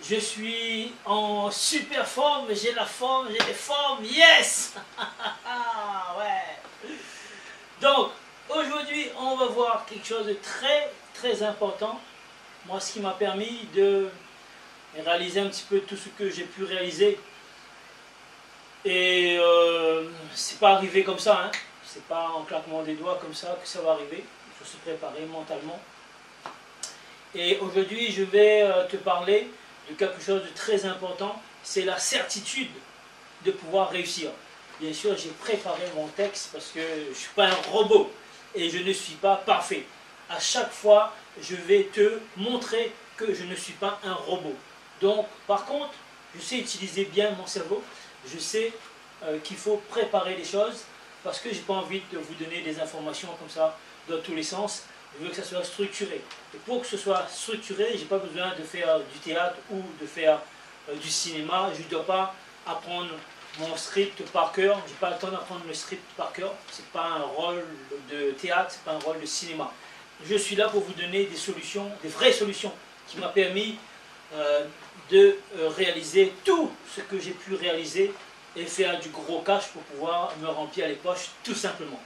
Je suis en super forme, j'ai la forme, j'ai les formes, yes. Ouais. Donc, aujourd'hui, on va voir quelque chose de très important. Moi, ce qui m'a permis de réaliser un petit peu tout ce que j'ai pu réaliser. Et c'est pas arrivé comme ça, hein. C'est pas en claquement des doigts comme ça que ça va arriver. Il faut se préparer mentalement. Et aujourd'hui, je vais te parler de quelque chose de très important, c'est la certitude de pouvoir réussir. Bien sûr, j'ai préparé mon texte parce que je ne suis pas un robot et je ne suis pas parfait. À chaque fois, je vais te montrer que je ne suis pas un robot. Donc, par contre, je sais utiliser bien mon cerveau. Je sais qu'il faut préparer les choses parce que je n'ai pas envie de vous donner des informations comme ça dans tous les sens. Je veux que ça soit structuré. Et pour que ce soit structuré, je n'ai pas besoin de faire du théâtre ou de faire du cinéma. Je ne dois pas apprendre mon script par cœur. Je n'ai pas le temps d'apprendre le script par cœur. Ce n'est pas un rôle de théâtre, ce n'est pas un rôle de cinéma. Je suis là pour vous donner des solutions, des vraies solutions, qui m'ont permis de réaliser tout ce que j'ai pu réaliser et faire du gros cash pour pouvoir me remplir les poches, tout simplement.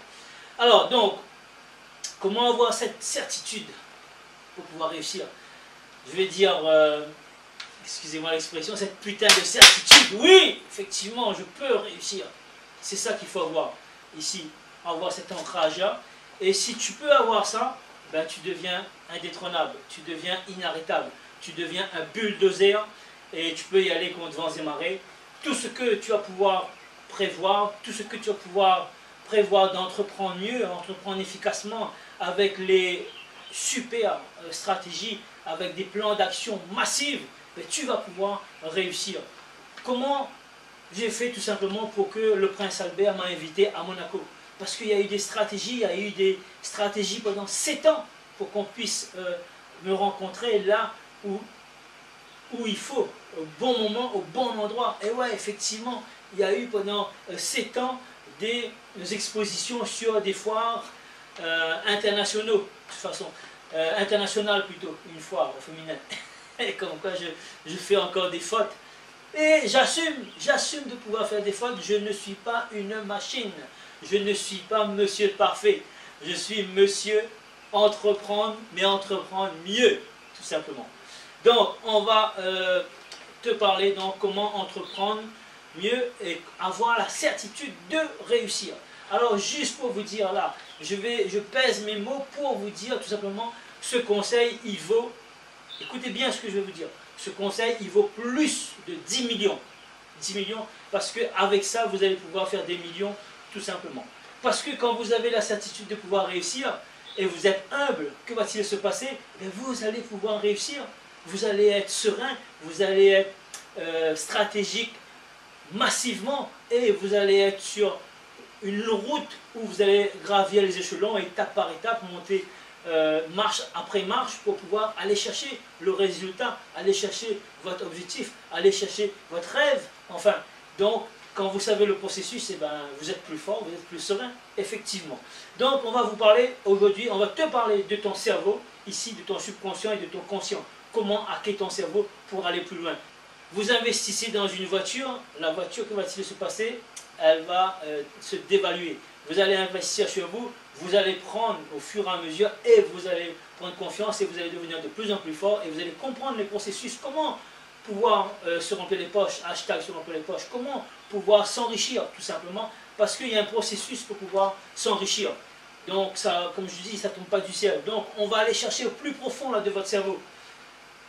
Alors, donc, comment avoir cette certitude pour pouvoir réussir? Je vais dire, excusez-moi l'expression, cette putain de certitude. Oui, effectivement, je peux réussir. C'est ça qu'il faut avoir ici, avoir cet ancrage-là. Et si tu peux avoir ça, ben, tu deviens indétrônable, tu deviens inarrêtable, tu deviens un bulldozer et tu peux y aller contre vents et marées. Tout ce que tu vas pouvoir prévoir, tout ce que tu vas pouvoir prévoir d'entreprendre mieux, entreprendre efficacement, avec les super stratégies, avec des plans d'action massifs, mais tu vas pouvoir réussir. Comment j'ai fait tout simplement pour que le prince Albert m'a invité à Monaco? Parce qu'il y a eu des stratégies, il y a eu des stratégies pendant 7 ans pour qu'on puisse me rencontrer là où il faut, au bon moment, au bon endroit. Et ouais, effectivement, il y a eu pendant 7 ans des expositions sur des foires internationaux, de toute façon, internationales plutôt, une foire féminine. Et comme quoi je fais encore des fautes. Et j'assume de pouvoir faire des fautes. Je ne suis pas une machine. Je ne suis pas monsieur parfait. Je suis monsieur entreprendre, mais entreprendre mieux, tout simplement. Donc, on va te parler donc comment entreprendre mieux et avoir la certitude de réussir. Alors, juste pour vous dire là, je pèse mes mots pour vous dire tout simplement, ce conseil, il vaut, écoutez bien ce que je vais vous dire, ce conseil, il vaut plus de 10 millions. 10 millions, parce qu'avec ça, vous allez pouvoir faire des millions, tout simplement. Parce que quand vous avez la certitude de pouvoir réussir, et vous êtes humble, que va-t-il se passer? Et vous allez pouvoir réussir. Vous allez être serein, vous allez être stratégique massivement, et vous allez être sur une route où vous allez gravir les échelons, étape par étape, monter marche après marche pour pouvoir aller chercher le résultat, aller chercher votre objectif, aller chercher votre rêve. Enfin, donc, quand vous savez le processus, eh ben, vous êtes plus fort, vous êtes plus serein, effectivement. Donc, on va vous parler aujourd'hui, on va te parler de ton cerveau, ici, de ton subconscient et de ton conscient. Comment hacker ton cerveau pour aller plus loin. Vous investissez dans une voiture, la voiture, que va-t-il se passer? Elle va se dévaluer. Vous allez investir sur vous, vous allez prendre au fur et à mesure et vous allez prendre confiance et vous allez devenir de plus en plus fort et vous allez comprendre les processus, comment pouvoir se remplir les poches, hashtag se remplir les poches, comment pouvoir s'enrichir tout simplement, parce qu'il y a un processus pour pouvoir s'enrichir. Donc ça, comme je dis, ça ne tombe pas du ciel. Donc on va aller chercher au plus profond là, de votre cerveau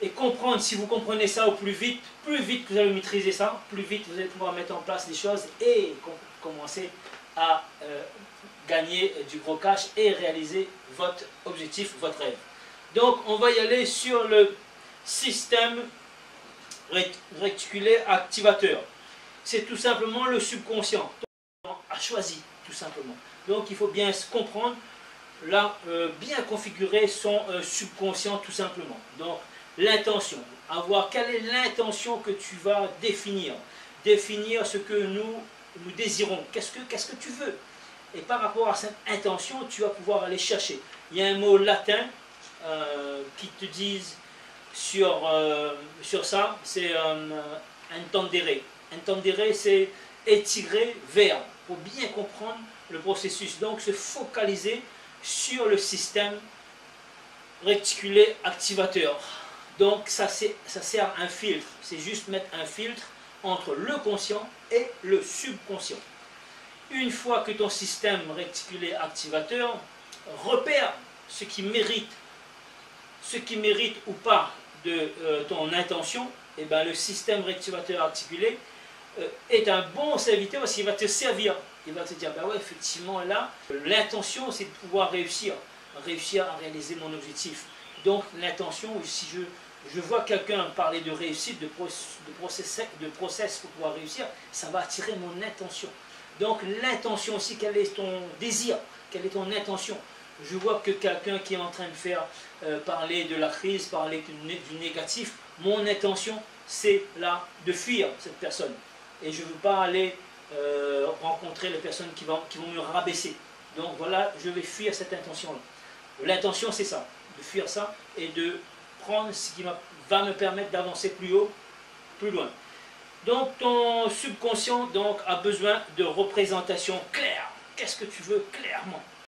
et comprendre, si vous comprenez ça au plus vite que vous allez maîtriser ça, plus vite vous allez pouvoir mettre en place des choses et commencer à gagner du gros cash et réaliser votre objectif, votre rêve. Donc on va y aller sur le système réticulaire activateur. C'est tout simplement le subconscient. Donc, a choisi tout simplement. Donc il faut bien comprendre, là, bien configurer son subconscient tout simplement. Donc l'intention, avoir quelle est l'intention que tu vas définir. Définir ce que nous désirons. Qu'est-ce que tu veux? Et par rapport à cette intention, tu vas pouvoir aller chercher. Il y a un mot latin qui te dit sur ça, c'est intendere. Intendere, c'est étirer vers, pour bien comprendre le processus. Donc, se focaliser sur le système réticulé activateur. Donc, ça sert à un filtre. C'est juste mettre un filtre entre le conscient et le subconscient. Une fois que ton système réticulé activateur repère ce qui mérite ou pas de ton intention, et ben le système rétivateur articulé est un bon serviteur parce qu'il va te servir. Il va te dire, ben ouais, effectivement, là, l'intention, c'est de pouvoir réussir à réaliser mon objectif. Donc, l'intention, si je vois quelqu'un parler de réussite, de process pour pouvoir réussir, ça va attirer mon attention. Donc, l'intention aussi, quel est ton désir? Quelle est ton intention? Je vois que quelqu'un qui est en train de faire parler de la crise, parler du négatif, mon intention, c'est là de fuir cette personne. Et je ne veux pas aller rencontrer les personnes qui vont me rabaisser. Donc voilà, je vais fuir cette intention-là. L'intention, c'est ça, de fuir ça et de prendre ce qui va me permettre d'avancer plus haut, plus loin. Donc ton subconscient a besoin de représentation claire. Qu'est-ce que tu veux clairement?